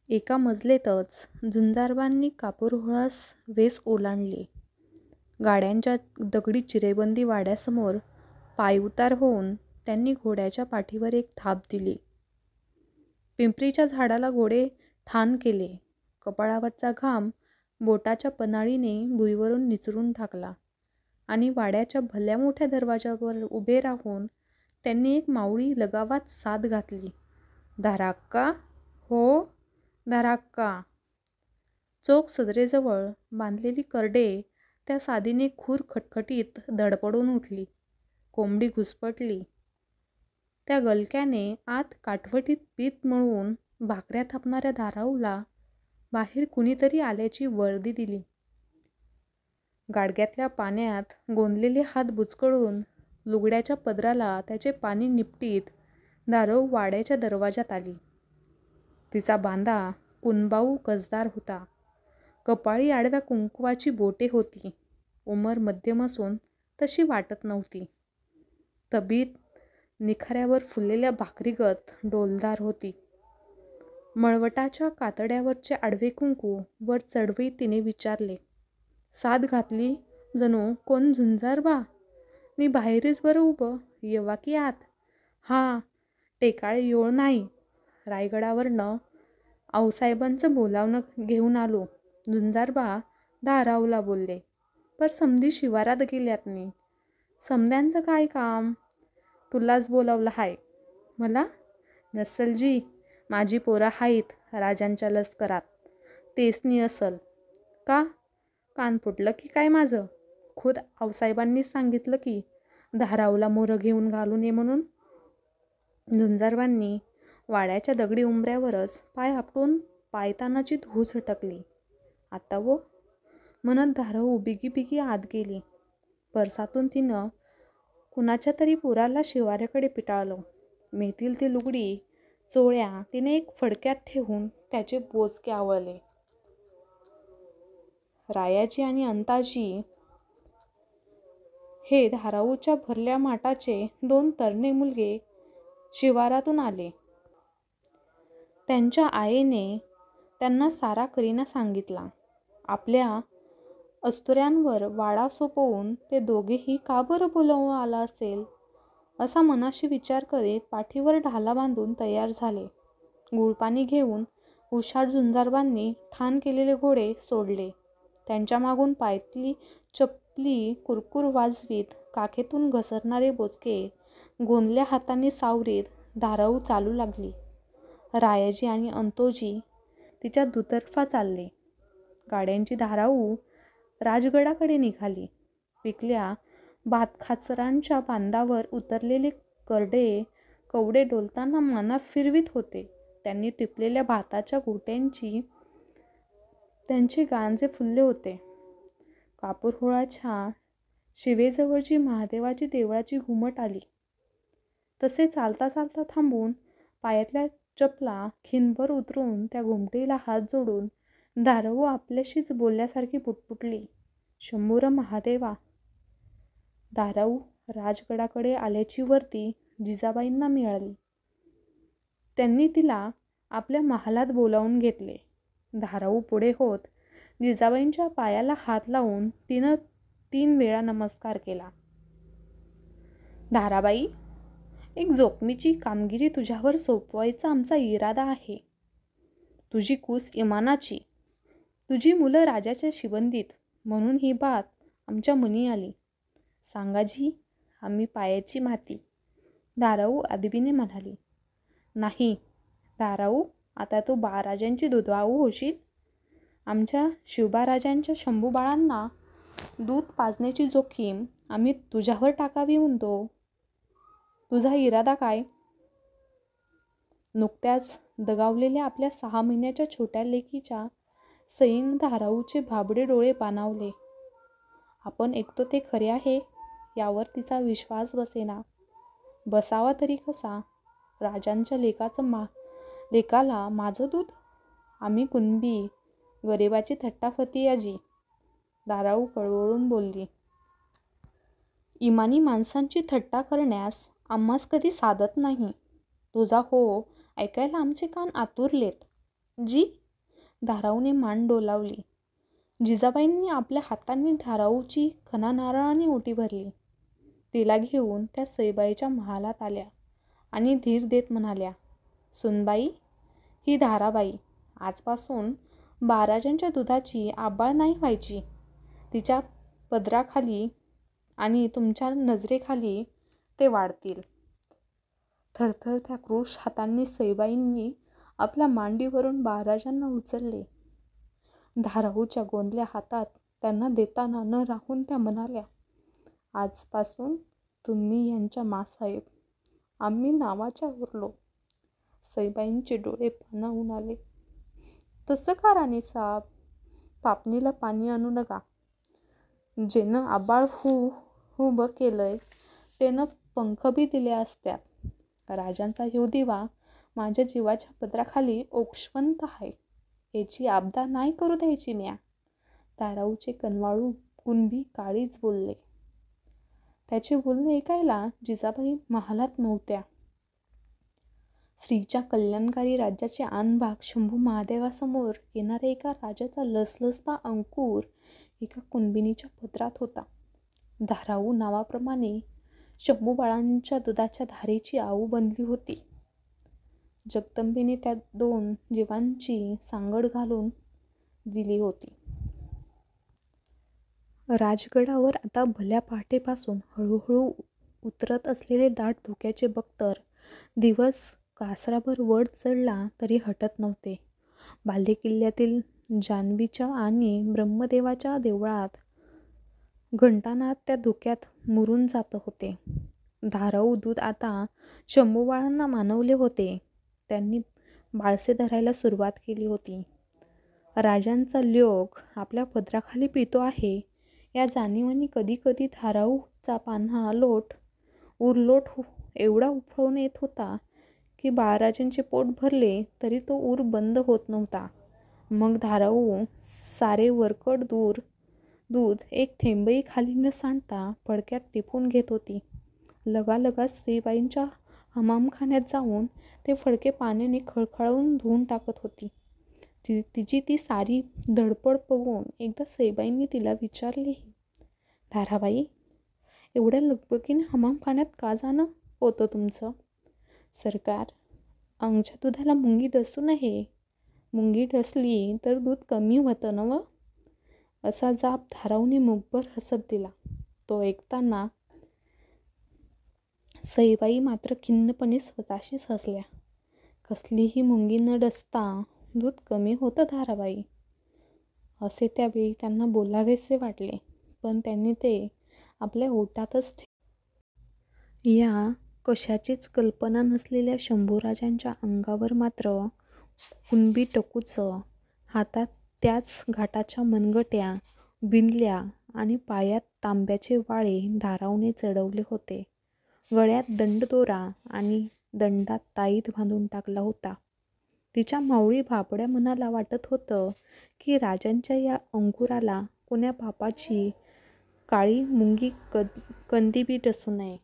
एका मजलेतच झुंजारबांनी कापूरहोळास वेस ओलांडले. गाड्यांच्या दगडी चिरेबंदी वाड्यासमोर पायउतार होऊन त्यांनी घोड्याच्या पाठीवर एक थाप दिली. पिंपरीच्या झाडाला घोडे ठाण केले. कपाळावरचा घाम बोटाच्या पन्हाळीने भुईवरून निचरून टाकला आणि वाड्याच्या भल्या मोठ्या दरवाजावर उभे राहून त्यांनी एक मावळी लगावात साद घातली. "धाराक्का हो, धाराक्का." चोख सदरेजवळ बांधलेली करडे त्या सादीने खूर खटखटीत धडपडून उठली. कोंबडी घुसपटली. त्या गलक्याने आत काठवटीत पीत मळून भाकऱ्या थापणाऱ्या धाराऊला बाहेर कुणीतरी आल्याची वर्दी दिली. गाडग्यातल्या पाण्यात गोंदलेले हात बुचकळून लुगड्याच्या पदराला त्याचे पाणी निपटीत धाराऊ वाड्याच्या दरवाजात आली. तिचा बांधा कुणबाऊ कसदार होता. कपाळी आडव्या कुंकवाची बोटे होती. उमर मध्यम असून तशी वाटत नव्हती. तब्येत निखाऱ्यावर फुललेल्या भाकरीगत डौलदार होती. मळवटाच्या कातड्यावरचे आडवे कुंकू वर चढवीत तिने विचारले. साद घातली जणू कोण झुंजारबा? "मी बाहेरच बरं उभं, येवा की आत?" "हा, टेकाळे योळ नाही. रायगडावरनं आऊसाहेबांचं बोलावणं घेऊन आलो." झुंजारबा धाराऊला बोलले. "पर समधी शिवारात गेल्यातनी." "समध्यांचं काय काम?" "तुलाच बोलावलं हाय." "मला?" "नसलजी, माझी पोरं हाईत राजांच्या लष्करात, तेसनी असल." "का? कान फुटलं की काय माझं?" "खुद आऊसाहेबांनीच सांगितलं की धाराऊला मोरं घेऊन घालून ये म्हणून." झुंजारबांनी वाड्याच्या दगडी उंबऱ्यावरच पाय आपटून पायतानाची धूळ झटकली. "आता वो?" म्हणत धाराऊ बिगी आत गेली. परसातून तिनं कुणाच्या तरी पोराला शिवाऱ्याकडे पिटाळलं. मेतील ती लुगडी चोळ्या तिने एक फडक्यात ठेवून त्याचे बोचके आवळले. रायाजी आणि अंताजी हे धाराऊच्या भरल्या माटाचे दोन तरणे मुलगे शिवारातून आले. त्यांच्या आईने त्यांना सारा करीना सांगितला. आपल्या अस्तुऱ्यांवर वाडा सोपवून ते दोघेही का बरं बोलावून आला असेल असा मनाशी विचार करीत पाठीवर ढाला बांधून तयार झाले. गुळपाणी घेऊन हुशार झुंजारबांनी ठाण केलेले घोडे सोडले. त्यांच्या मागून पायातली चपली कुरकुर वाजवीत काखेतून घसरणारे बोचके गोंदल्या हातांनी सावरीत धाराऊ चालू लागली. रायाजी आणि अंतोजी तिच्या दुतर्फा चालले. गाड्यांची धाराऊ राजगडाकडे निघाली. पिकल्या भातखाचरांच्या बांधावर उतरलेले करडे कवडे डोलताना माना फिरवीत होते. त्यांनी टिपलेल्या भाताच्या गोट्यांची त्यांचे गांजे फुलले होते. कापूरहोळाच्या शिवेजवळची महादेवाची देवळाची घुमट आली. तसे चालता चालता थांबून पायातल्या चपला खिणभर उतरून त्या घुमटीला हात जोडून धाराऊ आपल्याशीच बोलल्यासारखी पुटपुटली. "शंभूर महादेवा." धाराऊ राजगडाकडे आल्याची वर्दी जिजाबाईंना मिळाली. त्यांनी तिला आपल्या महालात बोलावून घेतले. धाराऊ पुढे होत जिजाबाईंच्या पायाला हात लावून तिनं 3 वेळा नमस्कार केला. "धाराबाई, एक जोखमीची कामगिरी तुझ्यावर सोपवायचा आमचा इरादा आहे. तुझी कूस इमानाची, तुझी मुलं राजाच्या शिबंदीत, म्हणून ही बात आमच्या मनी आली." "सांगाजी, आम्ही पायाची माती." धाराऊ अदबीने म्हणाली. "नाही धाराऊ, आता तू बाळराजांची दुधाऊ होशील. आमच्या शिवबाराजांच्या शंभूबाळांना दूध पाजण्याची जोखीम आम्ही तुझ्यावर टाकावी म्हणतो. तुझा इरादा काय?" नुकत्याच दगावलेल्या आपल्या 6 महिन्याच्या छोट्या लेकीच्या सईनं धाराऊचे भाबडे डोळे पाणावले. आपण ऐकतो ते खरे आहे यावर तिचा विश्वास बसेना. बसावा तरी कसा? राजांच्या लेकाला माझं दूध? आम्ही कुणबी गरिबाची थट्टाफती आजी. धाराऊ कळवळून बोलली. इमानी माणसांची थट्टा करण्यास आम्हास कधी साधत नाही. तुझा हो ऐकायला आमचे कान आतुरलेत. जी धाराऊने मान डोलावली. जिजाबाईंनी आपल्या हातांनी धाराऊची खणा नारळाने ओटी भरली. तिला घेऊन त्या सईबाईच्या महालात आल्या आणि धीर देत म्हणाल्या, सुनबाई, ही धाराबाई. आजपासून बाराजांच्या दुधाची आबाळ नाही व्हायची. तिच्या पदराखाली आणि तुमच्या नजरेखाली ते वाढतील. थरथर त्या क्रूश हातांनी सईबाईंनी आपल्या मांडीवरून बाराजांना उचलले. धाराऊच्या गोंदल्या हातात त्यांना देताना न राहून त्या म्हणाल्या, आजपासून तुम्ही यांच्या मासाहेब, आम्ही नावाच्या उरलो. सईबाईंचे डोळे पाणावून आले. तसं का राणीसाहेब, पापणीला पाणी आणू नका. जेनं आबाळ उभं केलंय त्यानं पंख बी दिले असत्यात. राजांचा ह्यो दिवा माझ्या जीवाच्या पदराखाली ओक्षवंत आहे. याची आपदा नाही करू द्यायची म्या. धाराऊचे कनवाळू कुणबी काळीच बोलले. त्याचे बोलणे ऐकायला जिजाबाई महालात नव्हत्या. स्त्रीच्या कल्याणकारी राज्याचे आनभाग शंभू महादेवासमोर येणाऱ्या एका राजाचा लसलसता अंकुर एका कुणबिनीच्या पदरात होता. धाराऊ नावाप्रमाणे शंभू बाळांच्या दुधाच्या धारेची आऊ बनली होती. जगदंबेने त्या 2 जीवांची सांगड घालून दिली होती. राजगडावर आता भल्या पहाटेपासून हळूहळू उतरत असलेले दाट धुक्याचे बख्तर दिवस कासराभर वड चढला तरी हटत नव्हते. बालेकिल्ल्यातील जान्हवीच्या आणि ब्रह्मदेवाच्या देवळात घंटानाद त्या धुक्यात मुरून जात होते. धाराऊ दूध आता शंभू बाळांना मानवले होते. त्यांनी बाळसे धरायला सुरुवात केली होती. राजांचा ल्योक आपल्या पदराखाली पितो आहे या जाणीवानी कधी कधी धाराऊचा पान्हा उरलोट एवढा उफळून येत होता की बाळराजांचे पोट भरले तरी तो ऊर बंद होत नव्हता. मग धाराऊ सारे वरकड दूध एक थेंबही खाली न सांडता फडक्यात टिपून घेत होती. लगालग सईबाईंच्या हमामखान्यात जाऊन ते फडके पाण्याने खळखळून धुवून टाकत होती. तिची ती सारी धडपड बघून एकदा सईबाईंनी तिला विचारलेही, धाराबाई, एवढ्या लगबगीने हमामखान्यात का जाणं होतं तुमचं? सरकार, आमच्या दुधाला मुंगी डसू नये. मुंगी डसली तर दूध कमी होतं नव. असा जाब धाराऊने मुखभर हसत दिला. तो ऐकताना सईबाई मात्र खिन्नपणे स्वतःशीच हसल्या. कसलीही मुंगी न डसता दूध कमी होतं धाराबाई, असे त्यावेळी त्यांना बोलावेसे वाटले, पण त्यांनी ते आपल्या ओठातच ठेवले. या कशाचीच कल्पना नसलेल्या शंभूराजांच्या अंगावर मात्र कुणबी टकूचं, हातात त्याच घाटाच्या मनगट्या, बिंदल्या आणि पायात तांब्याचे वाळे धाराऊने चढवले होते. गळ्यात दंडदोरा आणि दंडात ताईत बांधून टाकला होता. तिच्या मावळी भाबड्या मनाला वाटत होतं की राजांच्या या अंकुराला कोण्या पापाची काळी मुंगी कधीबी डसू नये.